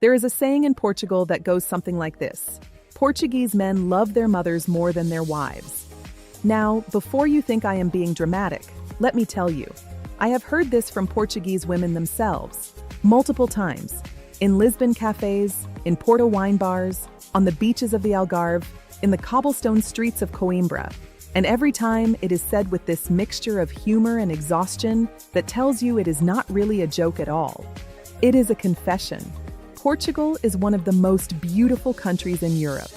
There is a saying in Portugal that goes something like this: Portuguese men love their mothers more than their wives. Now, before you think I am being dramatic, let me tell you, I have heard this from Portuguese women themselves, multiple times, in Lisbon cafes, in Porto wine bars, on the beaches of the Algarve, in the cobblestone streets of Coimbra. And every time it is said with this mixture of humor and exhaustion that tells you it is not really a joke at all. It is a confession. Portugal is one of the most beautiful countries in Europe.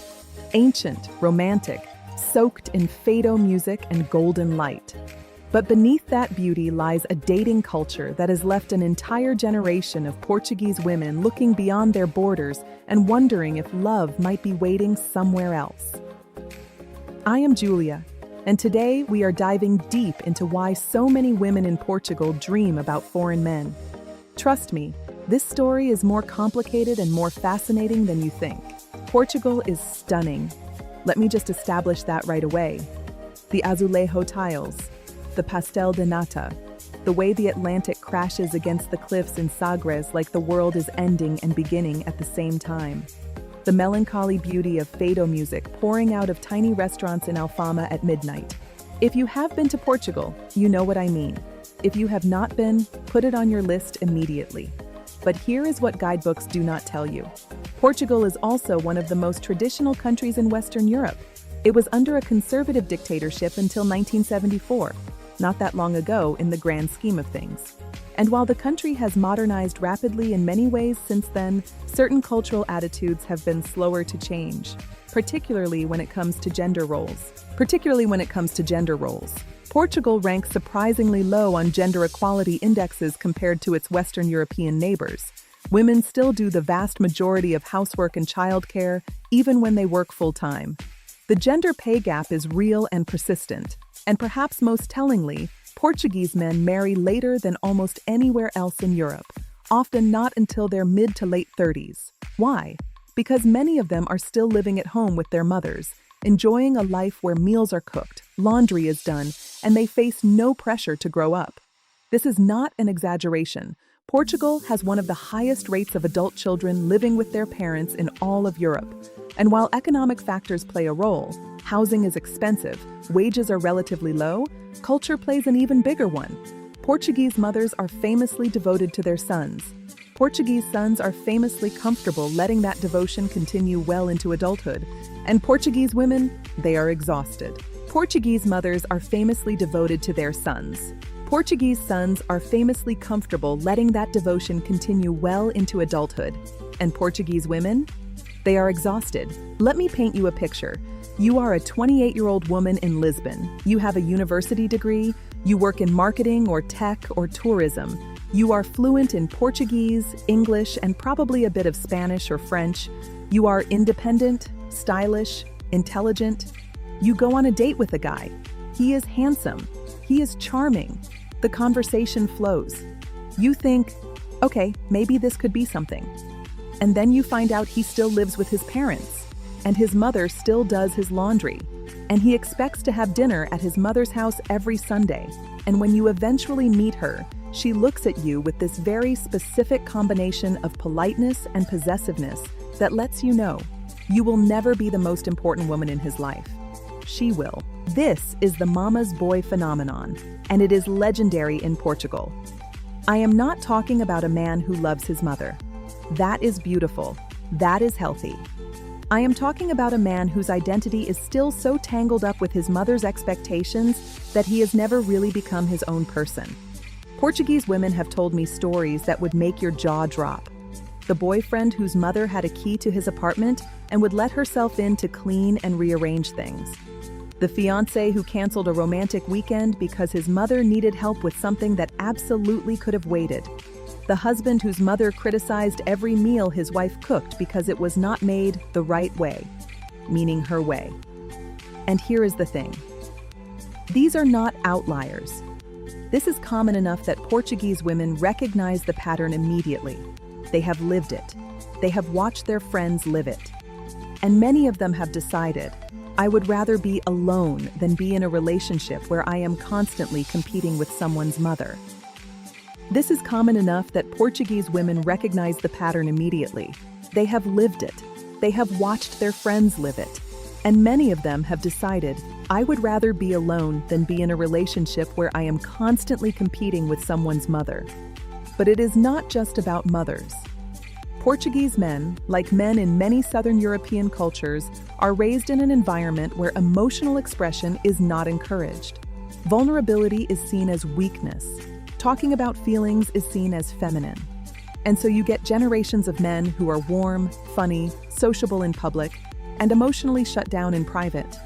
Ancient, romantic, soaked in fado music and golden light. But beneath that beauty lies a dating culture that has left an entire generation of Portuguese women looking beyond their borders and wondering if love might be waiting somewhere else. I am Julia, and today we are diving deep into why so many women in Portugal dream about foreign men. Trust me, this story is more complicated and more fascinating than you think. Portugal is stunning. Let me just establish that right away. The azulejo tiles, the pastel de nata, the way the Atlantic crashes against the cliffs in Sagres like the world is ending and beginning at the same time. The melancholy beauty of fado music pouring out of tiny restaurants in Alfama at midnight. If you have been to Portugal, you know what I mean. If you have not been, put it on your list immediately. But here is what guidebooks do not tell you. Portugal is also one of the most traditional countries in Western Europe. It was under a conservative dictatorship until 1974, not that long ago in the grand scheme of things. And while the country has modernized rapidly in many ways since then, certain cultural attitudes have been slower to change, particularly when it comes to gender roles. Portugal ranks surprisingly low on gender equality indexes compared to its Western European neighbors. Women still do the vast majority of housework and childcare, even when they work full-time. The gender pay gap is real and persistent, and perhaps most tellingly, Portuguese men marry later than almost anywhere else in Europe, often not until their mid to late 30s. Why? Because many of them are still living at home with their mothers, enjoying a life where meals are cooked, laundry is done, and they face no pressure to grow up. This is not an exaggeration. Portugal has one of the highest rates of adult children living with their parents in all of Europe. And while economic factors play a role, housing is expensive, wages are relatively low, culture plays an even bigger one. Portuguese mothers are famously devoted to their sons. Portuguese sons are famously comfortable letting that devotion continue well into adulthood. And Portuguese women, they are exhausted. Portuguese mothers are famously devoted to their sons. Portuguese sons are famously comfortable letting that devotion continue well into adulthood. And Portuguese women? They are exhausted. Let me paint you a picture. You are a 28-year-old woman in Lisbon. You have a university degree. You work in marketing or tech or tourism. You are fluent in Portuguese, English, and probably a bit of Spanish or French. You are independent, stylish, intelligent. You go on a date with a guy. He is handsome. He is charming. The conversation flows. You think, okay, maybe this could be something. And then you find out he still lives with his parents, and his mother still does his laundry, and he expects to have dinner at his mother's house every Sunday. And when you eventually meet her, she looks at you with this very specific combination of politeness and possessiveness that lets you know you will never be the most important woman in his life. She will. This is the mama's boy phenomenon, and it is legendary in Portugal. I am not talking about a man who loves his mother. That is beautiful. That is healthy. I am talking about a man whose identity is still so tangled up with his mother's expectations that he has never really become his own person. Portuguese women have told me stories that would make your jaw drop. The boyfriend whose mother had a key to his apartment and would let herself in to clean and rearrange things. The fiancé who canceled a romantic weekend because his mother needed help with something that absolutely could have waited. The husband whose mother criticized every meal his wife cooked because it was not made the right way, meaning her way. And here is the thing. These are not outliers. This is common enough that Portuguese women recognize the pattern immediately. They have lived it. They have watched their friends live it. And many of them have decided, I would rather be alone than be in a relationship where I am constantly competing with someone's mother. This is common enough that Portuguese women recognize the pattern immediately. They have lived it. They have watched their friends live it. And many of them have decided, I would rather be alone than be in a relationship where I am constantly competing with someone's mother. But it is not just about mothers. Portuguese men, like men in many Southern European cultures, are raised in an environment where emotional expression is not encouraged. Vulnerability is seen as weakness. Talking about feelings is seen as feminine. And so you get generations of men who are warm, funny, sociable in public, and emotionally shut down in private.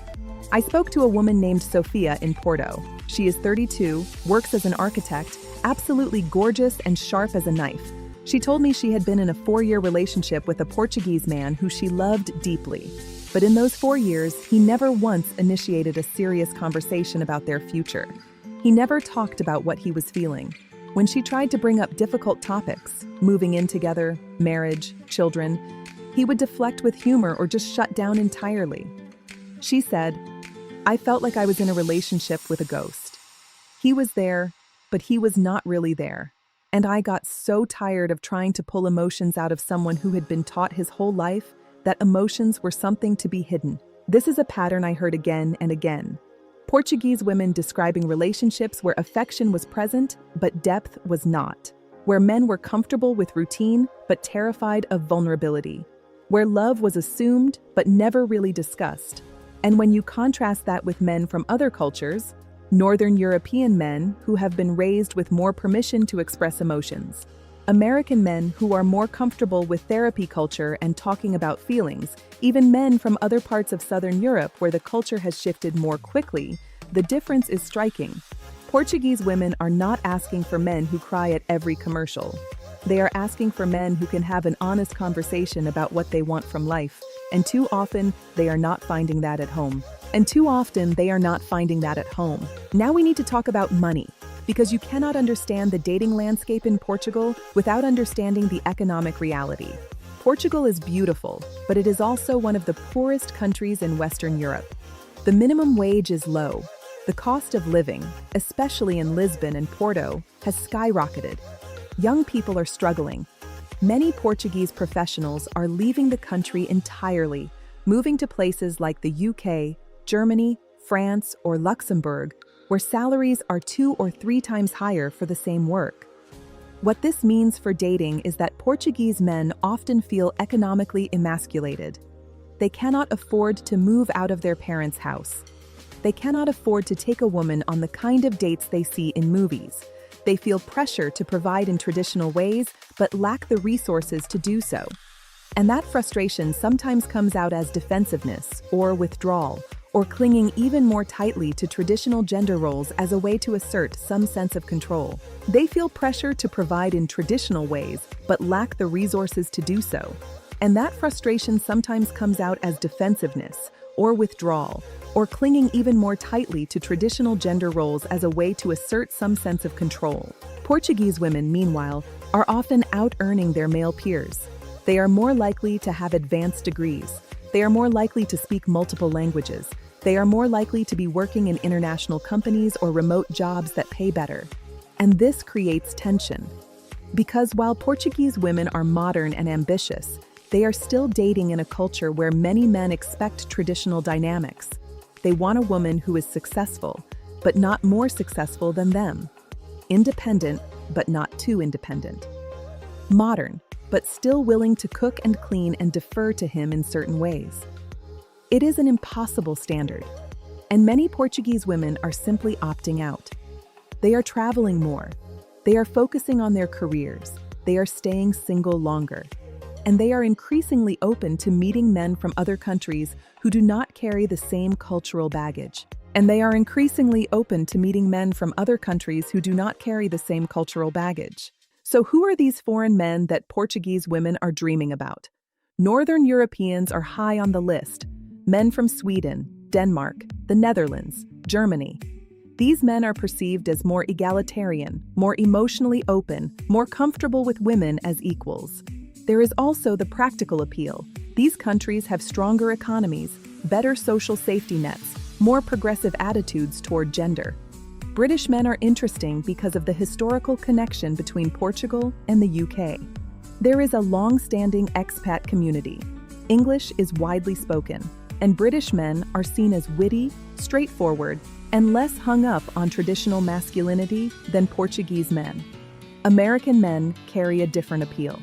I spoke to a woman named Sophia in Porto. She is 32, works as an architect, absolutely gorgeous and sharp as a knife. She told me she had been in a 4-year relationship with a Portuguese man who she loved deeply. But in those 4 years, he never once initiated a serious conversation about their future. He never talked about what he was feeling. When she tried to bring up difficult topics, moving in together, marriage, children, he would deflect with humor or just shut down entirely. She said, I felt like I was in a relationship with a ghost. He was there, but he was not really there. And I got so tired of trying to pull emotions out of someone who had been taught his whole life that emotions were something to be hidden. This is a pattern I heard again and again. Portuguese women describing relationships where affection was present, but depth was not. Where men were comfortable with routine, but terrified of vulnerability. Where love was assumed, but never really discussed. And when you contrast that with men from other cultures, Northern European men who have been raised with more permission to express emotions. American men who are more comfortable with therapy culture and talking about feelings, even men from other parts of Southern Europe where the culture has shifted more quickly, the difference is striking. Portuguese women are not asking for men who cry at every commercial. They are asking for men who can have an honest conversation about what they want from life, and too often they are not finding that at home. Now we need to talk about money, because you cannot understand the dating landscape in Portugal without understanding the economic reality. Portugal is beautiful, but it is also one of the poorest countries in Western Europe. The minimum wage is low. The cost of living, especially in Lisbon and Porto, has skyrocketed. Young people are struggling. Many Portuguese professionals are leaving the country entirely, moving to places like the UK, Germany, France, or Luxembourg, where salaries are 2 or 3 times higher for the same work. What this means for dating is that Portuguese men often feel economically emasculated. They cannot afford to move out of their parents' house. They cannot afford to take a woman on the kind of dates they see in movies. They feel pressure to provide in traditional ways, but lack the resources to do so. And that frustration sometimes comes out as defensiveness or withdrawal, or clinging even more tightly to traditional gender roles as a way to assert some sense of control. They feel pressure to provide in traditional ways, but lack the resources to do so. And that frustration sometimes comes out as defensiveness, or withdrawal, or clinging even more tightly to traditional gender roles as a way to assert some sense of control. Portuguese women, meanwhile, are often out-earning their male peers. They are more likely to have advanced degrees. They are more likely to speak multiple languages. They are more likely to be working in international companies or remote jobs that pay better. And this creates tension. Because while Portuguese women are modern and ambitious, they are still dating in a culture where many men expect traditional dynamics. They want a woman who is successful, but not more successful than them. Independent, but not too independent. Modern, but still willing to cook and clean and defer to him in certain ways. It is an impossible standard, and many Portuguese women are simply opting out. They are traveling more. They are focusing on their careers. They are staying single longer. And they are increasingly open to meeting men from other countries who do not carry the same cultural baggage. So who are these foreign men that Portuguese women are dreaming about? Northern Europeans are high on the list. Men from Sweden, Denmark, the Netherlands, Germany. These men are perceived as more egalitarian, more emotionally open, more comfortable with women as equals. There is also the practical appeal. These countries have stronger economies, better social safety nets, more progressive attitudes toward gender. British men are interesting because of the historical connection between Portugal and the UK. There is a long-standing expat community. English is widely spoken, and British men are seen as witty, straightforward, and less hung up on traditional masculinity than Portuguese men. American men carry a different appeal.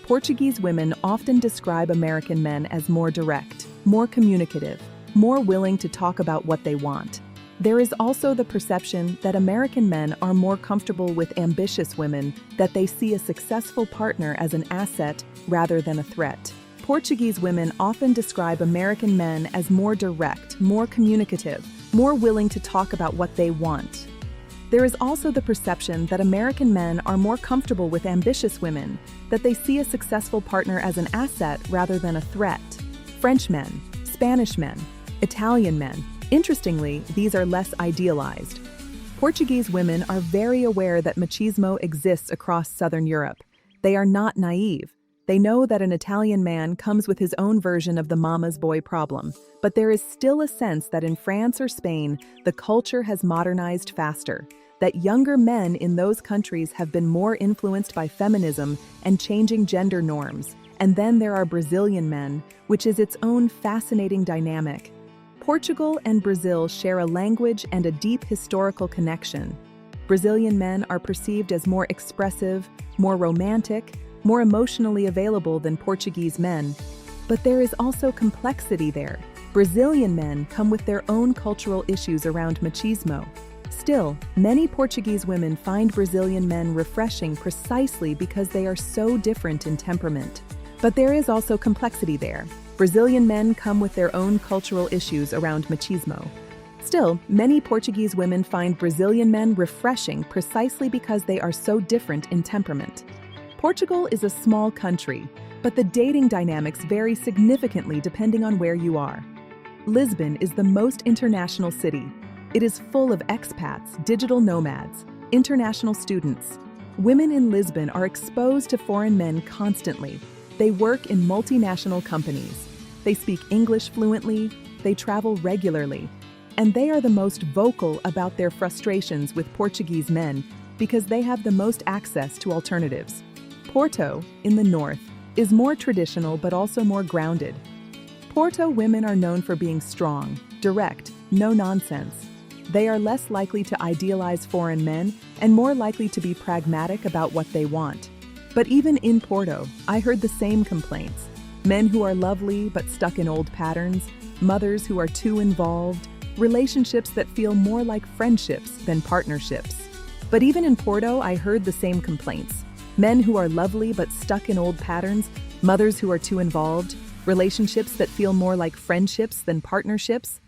Portuguese women often describe American men as more direct, more communicative, more willing to talk about what they want. There is also the perception that American men are more comfortable with ambitious women, that they see a successful partner as an asset rather than a threat. Portuguese women often describe American men as more direct, more communicative, more willing to talk about what they want. There is also the perception that American men are more comfortable with ambitious women, that they see a successful partner as an asset rather than a threat. French men, Spanish men, Italian men. Interestingly, these are less idealized. Portuguese women are very aware that machismo exists across Southern Europe. They are not naive. They know that an Italian man comes with his own version of the mama's boy problem, but there is still a sense that in France or Spain, the culture has modernized faster, that younger men in those countries have been more influenced by feminism and changing gender norms. And then there are Brazilian men, which is its own fascinating dynamic. Portugal and Brazil share a language and a deep historical connection. Brazilian men are perceived as more expressive, more romantic, more emotionally available than Portuguese men. But there is also complexity there. Brazilian men come with their own cultural issues around machismo. Still, many Portuguese women find Brazilian men refreshing precisely because they are so different in temperament. But there is also complexity there. Brazilian men come with their own cultural issues around machismo. Still, many Portuguese women find Brazilian men refreshing precisely because they are so different in temperament. Portugal is a small country, but the dating dynamics vary significantly depending on where you are. Lisbon is the most international city. It is full of expats, digital nomads, international students. Women in Lisbon are exposed to foreign men constantly. They work in multinational companies. They speak English fluently, they travel regularly, and they are the most vocal about their frustrations with Portuguese men because they have the most access to alternatives. Porto, in the north, is more traditional but also more grounded. Porto women are known for being strong, direct, no nonsense. They are less likely to idealize foreign men and more likely to be pragmatic about what they want. But even in Porto, I heard the same complaints. Men who are lovely but stuck in old patterns, mothers who are too involved, relationships that feel more like friendships than partnerships. But even in Porto, I heard the same complaints. Men who are lovely but stuck in old patterns, mothers who are too involved, relationships that feel more like friendships than partnerships.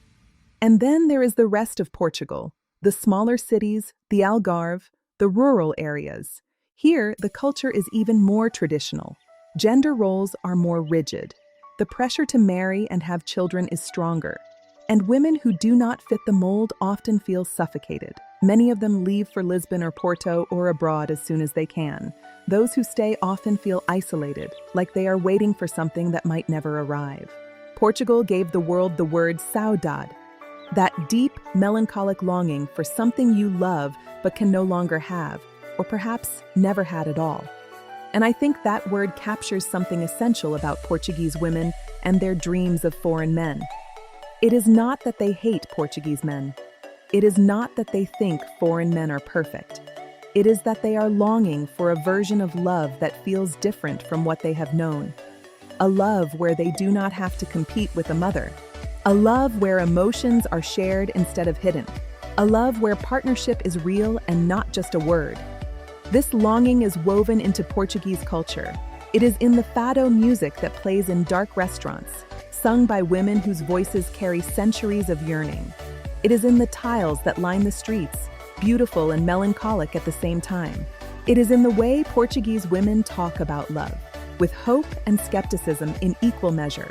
And then there is the rest of Portugal, the smaller cities, the Algarve, the rural areas. Here, the culture is even more traditional. Gender roles are more rigid. The pressure to marry and have children is stronger. And women who do not fit the mold often feel suffocated. Many of them leave for Lisbon or Porto or abroad as soon as they can. Those who stay often feel isolated, like they are waiting for something that might never arrive. Portugal gave the world the word saudade, that deep, melancholic longing for something you love but can no longer have, or perhaps never had at all. And I think that word captures something essential about Portuguese women and their dreams of foreign men. It is not that they hate Portuguese men. It is not that they think foreign men are perfect. It is that they are longing for a version of love that feels different from what they have known. A love where they do not have to compete with a mother. A love where emotions are shared instead of hidden. A love where partnership is real and not just a word. This longing is woven into Portuguese culture. It is in the fado music that plays in dark restaurants, sung by women whose voices carry centuries of yearning. It is in the tiles that line the streets, beautiful and melancholic at the same time. It is in the way Portuguese women talk about love, with hope and skepticism in equal measure.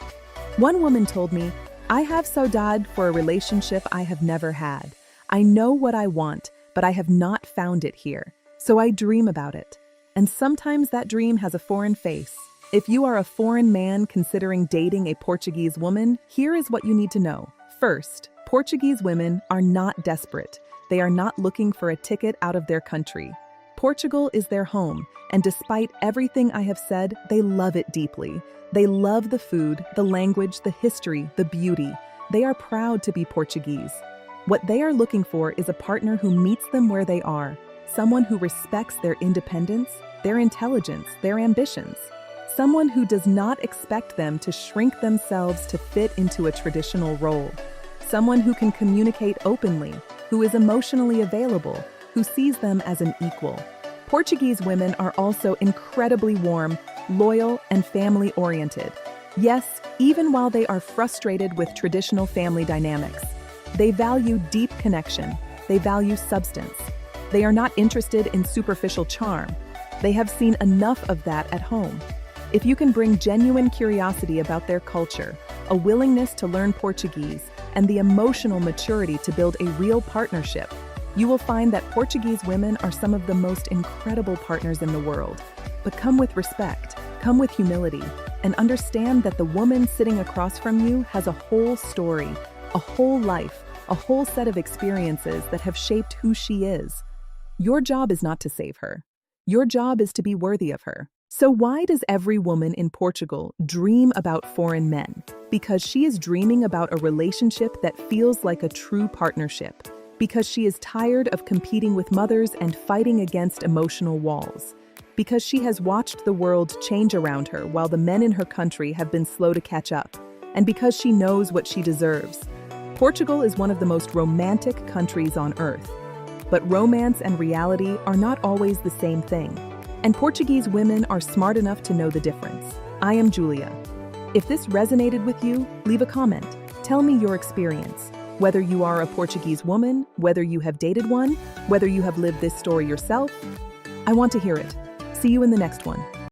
One woman told me, "I have saudade for a relationship I have never had. I know what I want, but I have not found it here. So I dream about it. And sometimes that dream has a foreign face. If you are a foreign man considering dating a Portuguese woman, here is what you need to know. First, Portuguese women are not desperate. They are not looking for a ticket out of their country. Portugal is their home, and despite everything I have said, they love it deeply. They love the food, the language, the history, the beauty. They are proud to be Portuguese. What they are looking for is a partner who meets them where they are, someone who respects their independence, their intelligence, their ambitions. Someone who does not expect them to shrink themselves to fit into a traditional role. Someone who can communicate openly, who is emotionally available, who sees them as an equal. Portuguese women are also incredibly warm, loyal, and family-oriented. Yes, even while they are frustrated with traditional family dynamics. They value deep connection. They value substance. They are not interested in superficial charm. They have seen enough of that at home. If you can bring genuine curiosity about their culture, a willingness to learn Portuguese, and the emotional maturity to build a real partnership, you will find that Portuguese women are some of the most incredible partners in the world. But come with respect, come with humility, and understand that the woman sitting across from you has a whole story, a whole life, a whole set of experiences that have shaped who she is. Your job is not to save her. Your job is to be worthy of her. So why does every woman in Portugal dream about foreign men? Because she is dreaming about a relationship that feels like a true partnership. Because she is tired of competing with mothers and fighting against emotional walls. Because she has watched the world change around her while the men in her country have been slow to catch up. And because she knows what she deserves. Portugal is one of the most romantic countries on earth. But romance and reality are not always the same thing. And Portuguese women are smart enough to know the difference. I am Julia. If this resonated with you, leave a comment. Tell me your experience. Whether you are a Portuguese woman, whether you have dated one, whether you have lived this story yourself, I want to hear it. See you in the next one.